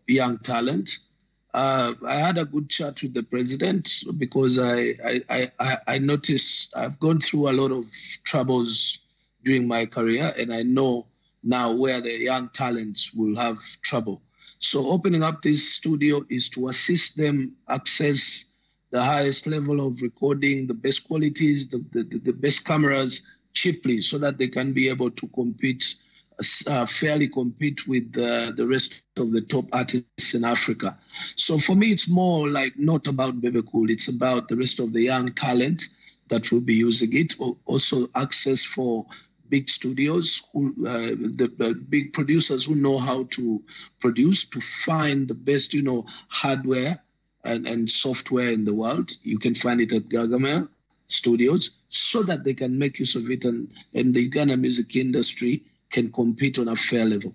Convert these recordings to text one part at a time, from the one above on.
young talent. I had a good chat with the president because I noticed I've gone through a lot of troubles during my career, and I know now where the young talents will have trouble. So opening up this studio is to assist them access the highest level of recording, the best qualities, the best cameras cheaply, so that they can be able to compete, fairly compete with the rest of the top artists in Africa. So for me, it's more like not about Bebe Cool. It's about the rest of the young talent that will be using it. Also access for big studios, the big producers who know how to produce, to find the best, hardware and software in the world. You can find it at Gargamel Studios, so that they can make use of it, and the Uganda music industry can compete on a fair level.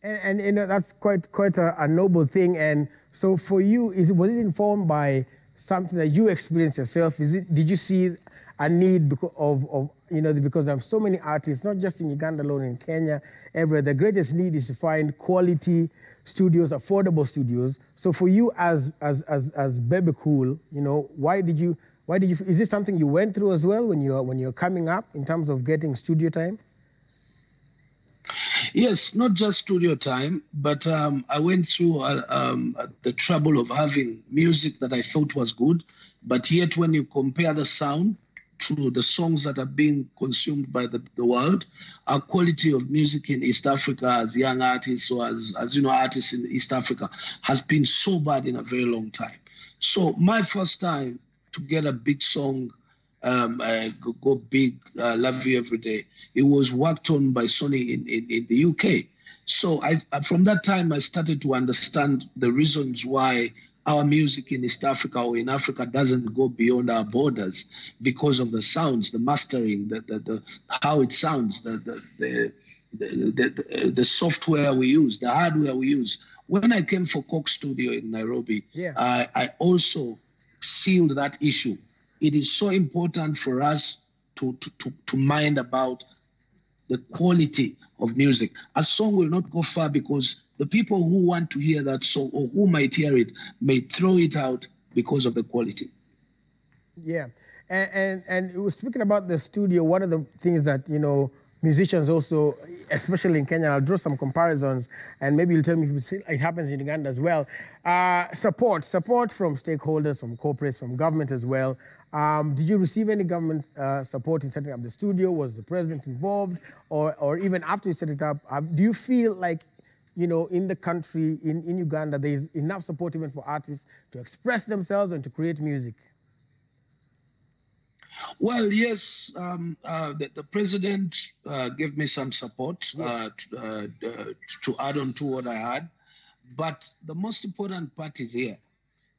And that's quite a noble thing. And so for you, was it informed by something that you experienced yourself? Did you see a need because there are so many artists, not just in Uganda alone, in Kenya, everywhere. The greatest need is to find quality studios, affordable studios. So for you as Bebe Cool, why did you? Is this something you went through as well when you're coming up in terms of getting studio time? Yes, not just studio time, but I went through the trouble of having music that I thought was good, but yet when you compare the sound to the songs that are being consumed by the world, our quality of music in East Africa as young artists, or as artists in East Africa, has been so bad in a very long time. So my first time to get a big song, go big, Love You Every Day, it was worked on by Sony in the UK. So from that time, I started to understand the reasons why our music in East Africa or in Africa doesn't go beyond our borders, because of the sounds, the mastering, the how it sounds, the software we use, the hardware we use. When I came for Coke Studio in Nairobi, I also sealed that issue. It is so important for us to mind about the quality of music. A song will not go far because the people who want to hear that song, or who might hear it, may throw it out because of the quality. Yeah, and speaking about the studio, one of the things that musicians also, especially in Kenya, I'll draw some comparisons, and maybe you'll tell me if it happens in Uganda as well. Support from stakeholders, from corporates, from government as well. Did you receive any government support in setting up the studio? Was the president involved? Or even after you set it up, do you feel like, in the country, in Uganda, there's enough support even for artists to express themselves and to create music? Well, yes, the president gave me some support to add on to what I had. But the most important part is here.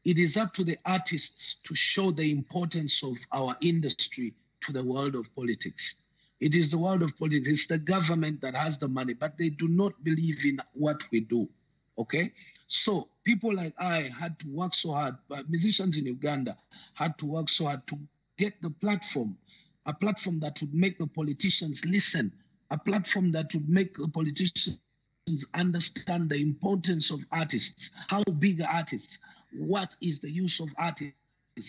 It is up to the artists to show the importance of our industry to the world of politics. It is the world of politics. It's the government that has the money, but they do not believe in what we do, okay? So people like I had to work so hard, but musicians in Uganda had to work so hard to get the platform, a platform that would make the politicians listen, a platform that would make the politicians understand the importance of artists. How big are artists? What is the use of artists?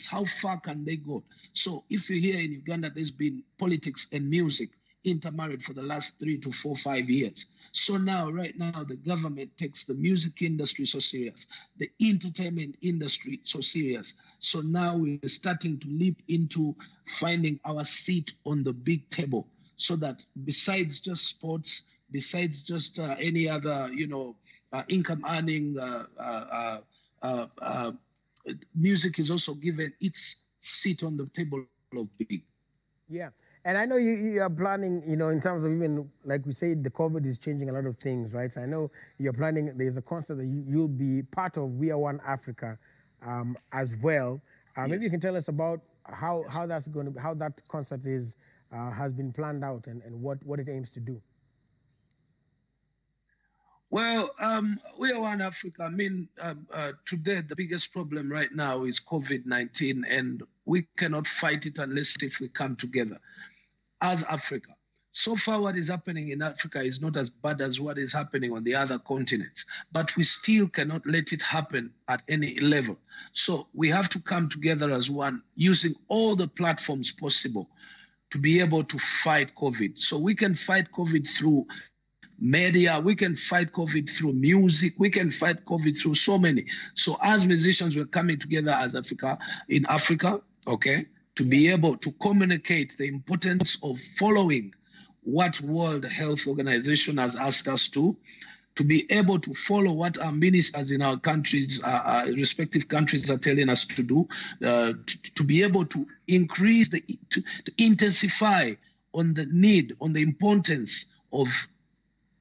How far can they go? So if you're here in Uganda, there's been politics and music intermarried for the last 3 to 4, 5 years. So now, right now, the government takes the music industry so serious, the entertainment industry so serious. So now we're starting to leap into finding our seat on the big table, so that besides just sports, besides just any other, income earning, music is also given its seat on the table of big. Yeah. And I know you are planning, in terms of, even like we said, the COVID is changing a lot of things, right? So I know you're planning, there's a concert that you'll be part of, We Are One Africa, as well. Yes. Maybe you can tell us about how that concert has been planned out, and what it aims to do. Well, We Are One Africa. I mean, today the biggest problem right now is COVID-19, and we cannot fight it unless if we come together as Africa. So far, what is happening in Africa is not as bad as what is happening on the other continents, but we still cannot let it happen at any level. So we have to come together as one, using all the platforms possible to be able to fight COVID. So we can fight COVID through media, we can fight COVID through music, we can fight COVID through so many. So as musicians, we're coming together as in Africa, okay, to be able to communicate the importance of following what World Health Organization has asked us to be able to follow what our ministers in our countries, our respective countries are telling us to do, to be able to increase, to intensify on the need, on the importance of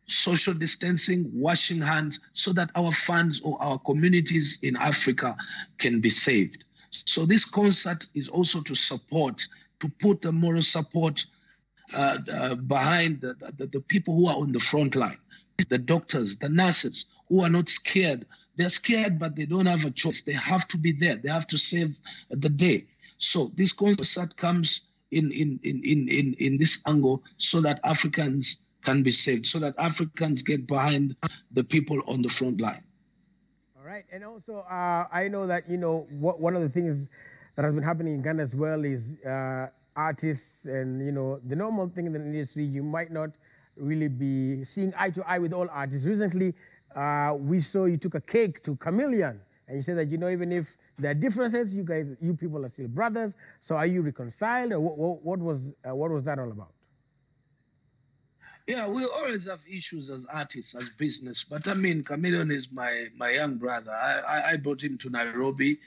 social distancing, washing hands, so that our funds or our communities in Africa can be saved. So this concert is also to support, to put the moral support behind the people who are on the front line, the doctors, the nurses, who are not scared. They're scared, but they don't have a choice. They have to be there. They have to save the day. So this concert comes in this angle so that Africans can be saved, so that Africans get behind the people on the front line. All right. And also, I know that, one of the things that has been happening in Ghana as well is artists and, the normal thing in the industry, you might not really be seeing eye to eye with all artists. Recently, we saw you took a cake to Chameleon, and you said that, even if there are differences, you people are still brothers. So are you reconciled, or what was that all about? Yeah, we always have issues as artists, as business. But I mean, Chameleon is my young brother. I brought him to Nairobi.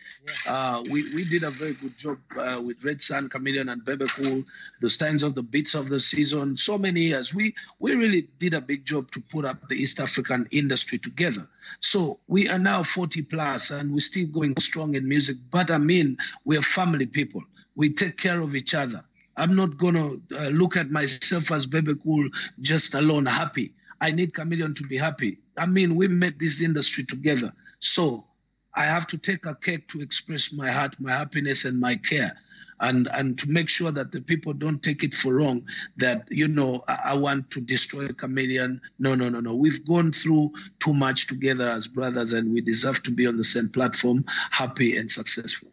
Yeah. We did a very good job with Red Sun, Chameleon, and Bebe Cool, the Steins of the Beats of the Season, so many years. We really did a big job to put up the East African industry together. So we are now 40 plus, and we're still going strong in music. But I mean, we're family people. We take care of each other. I'm not going to look at myself as Bebe Cool just alone happy. I need Chameleon to be happy. I mean, we made this industry together. So I have to take a cake to express my heart, my happiness, and my care. And to make sure that the people don't take it for wrong, that, I want to destroy Chameleon. No. We've gone through too much together as brothers, and we deserve to be on the same platform, happy and successful.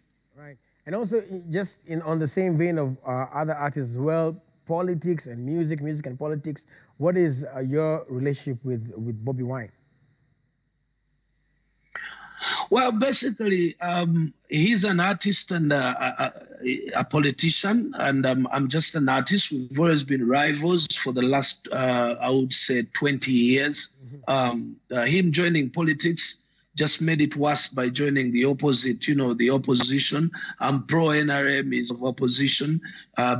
And also, just on the same vein of other artists as well, politics and music and politics, what is your relationship with Bobi Wine? Well, basically, he's an artist and a politician, and I'm just an artist. We've always been rivals for the last, I would say, 20 years. Mm-hmm. Him joining politics just made it worse by joining the opposite, the opposition. I'm pro-NRM, is of opposition.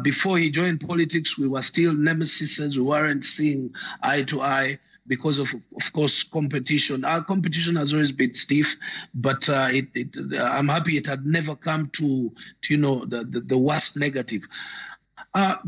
Before he joined politics, we were still nemesis. We weren't seeing eye to eye because of course, competition. Our competition has always been stiff, but I'm happy it had never come to the worst negative.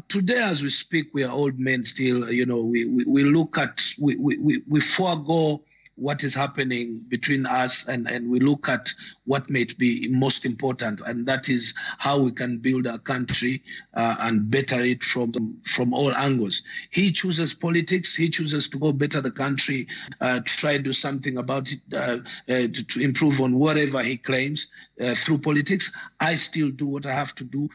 Today, as we speak, we are old men still. We look at, we forego what is happening between us, and we look at what may be most important, and that is how we can build our country and better it from all angles. He chooses politics. He chooses to go better the country, to try to do something about it, to improve on whatever he claims through politics. I still do what I have to do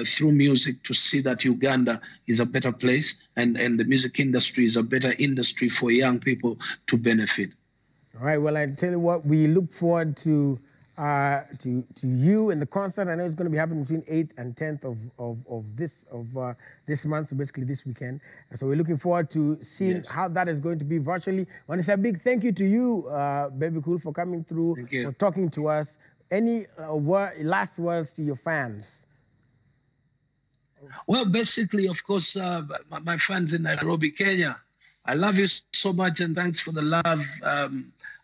through music to see that Uganda is a better place, and the music industry is a better industry for young people to benefit. All right. Well, I tell you what, we look forward to you and the concert. I know it's going to be happening between 8th and 10th of this month, so basically this weekend. And so we're looking forward to seeing how that is going to be virtually. I want to say a big thank you to you, Bebe Cool, for coming through, for talking to us. Any last words to your fans? Well, basically, of course, my fans in Nairobi, Kenya, I love you so much, and thanks for the love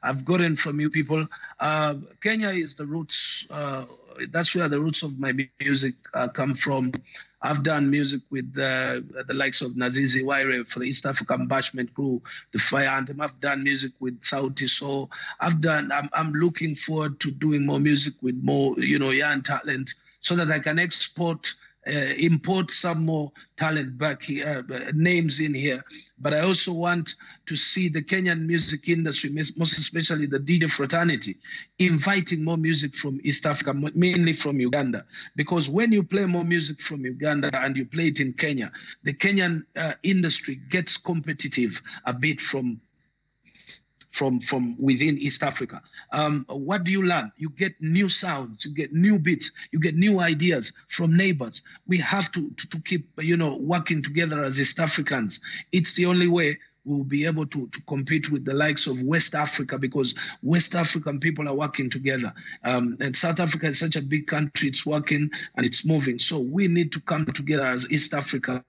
I've gotten from you people. Kenya is the roots. That's where the roots of my music come from. I've done music with the likes of Nazizi Waire for the East African Bashment Crew, the Fire Anthem. I've done music with Sauti So. I'm looking forward to doing more music with more, young talent, so that I can export import some more talent back here, names in here. But I also want to see the Kenyan music industry, most especially the DJ fraternity, inviting more music from East Africa, mainly from Uganda. Because when you play more music from Uganda and you play it in Kenya, the Kenyan industry gets competitive a bit from within East Africa. What do you learn? You get new sounds, you get new beats, you get new ideas from neighbors. We have to keep, working together as East Africans. It's the only way we'll be able to compete with the likes of West Africa, because West African people are working together. And South Africa is such a big country, it's working and it's moving. So we need to come together as East Africa.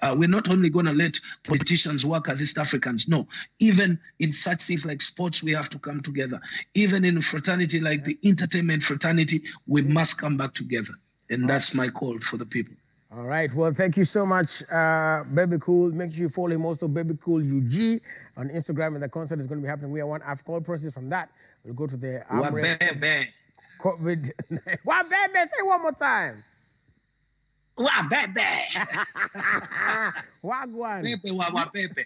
We're not only going to let politicians work as East Africans. No, even in such things like sports, we have to come together. Even in fraternity like the entertainment fraternity, we must come back together. And that's my call for the people. All right. Well, thank you so much, Bebe Cool. Make sure you follow him also, Bebe Cool UG, on Instagram. And the concert is going to be happening. We are one after call process. From that, we'll go to the Wabebe. COVID. Wabebe, say one more time. Wabebe. Wagwan. Bebe wabebe.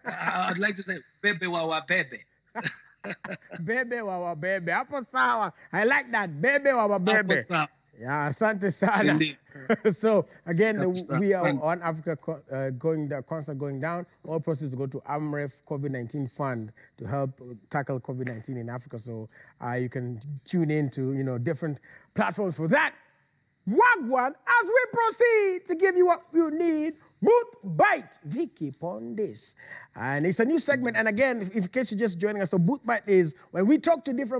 I'd like to say Bebe wabebe. Bebe wabebe. Hapo sawa. I like that. Bebe wabebe. Yeah, asante sana. So again, we are on Africa the concert going down. All proceeds go to AMREF COVID-19 Fund to help tackle COVID-19 in Africa. So you can tune in to different platforms for that. Wagwan, as we proceed to give you what you need, Boot Bite, Vicky Pondis. And it's a new segment. And again, if in case you're just joining us, so Boot Bite is when we talk to different